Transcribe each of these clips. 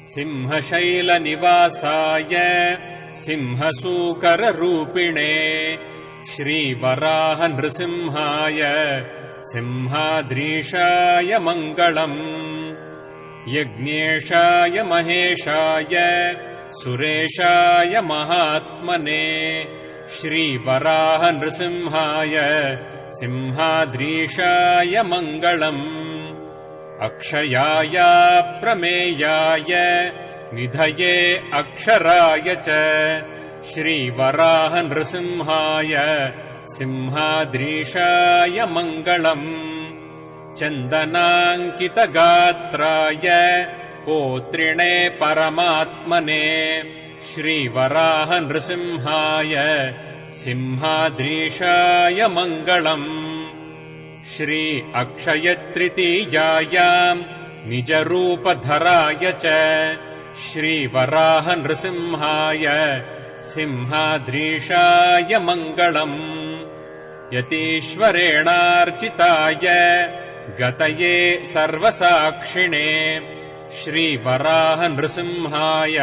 सिंहशैलनिवासाय सिंहसूकररूपिणे श्रीवराह नृसिंहाय सिंहाद्रीशाय मङ्गलम्। यज्ञेशाय महेशाय सुरेशाय महात्मने श्रीवराह नृसिंहाय सिंहाद्रीशाय मङ्गलम्। अक्षयाय प्रमेयाय निधये अक्षराय च श्रीवराह नृसिंहाय सिंहाद्रीशाय मङ्गलम्। चन्दनाङ्कितगात्राय पोत्रिणे परमात्मने श्रीवराह नृसिंहाय सिंहाद्रीशाय मङ्गलम्। श्री अक्षयतृतीयायाम् निजरूपधराय च श्रीवराह नृसिंहाय सिंहाद्रीशाय मङ्गलम्। यतीश्वरेणार्चिताय गतये सर्वसाक्षिणे श्रीवराह नृसिंहाय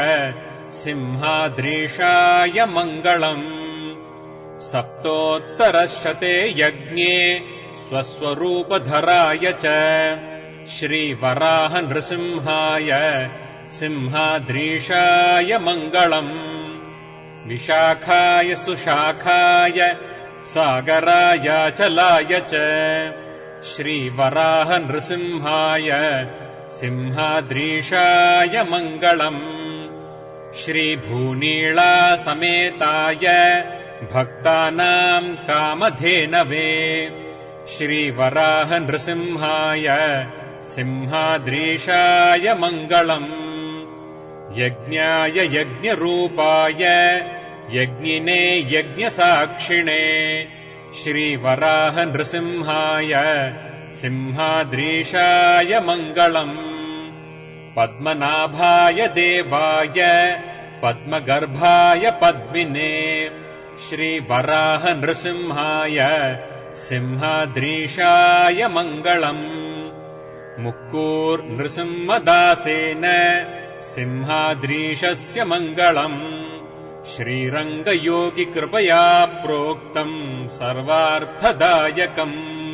सिंहाद्रीशाय मङ्गलम्। सप्तोत्तरशते यज्ञे स्वस्वरूपधराय च श्रीवराह नृसिंहाय सिंहाद्रीशाय मङ्गलम्। विशाखाय सुशाखाय सागरायाचलाय च श्रीवराह नृसिंहाय सिंहाद्रीशाय मङ्गलम्। श्रीभूनीलासमेताय भक्तानाम् कामधेनवे श्रीवराह नृसिंहाय सिंहाद्रीशाय मङ्गलम्। यज्ञाय यज्ञरूपाय यज्ञिने यज्ञसाक्षिणे श्रीवराह नृसिंहाय सिंहाद्रीशाय मङ्गलम्। पद्मनाभाय देवाय पद्मगर्भाय पद्मिने श्रीवराह नृसिंहाय सिंहाद्रीशाय मङ्गलम्। मुक्कूर्नृसिंहदासेन सिंहाद्रीशस्य मङ्गलम्। श्रीरङ्गयोगिकृपया प्रोक्तम् सर्वार्थदायकम्।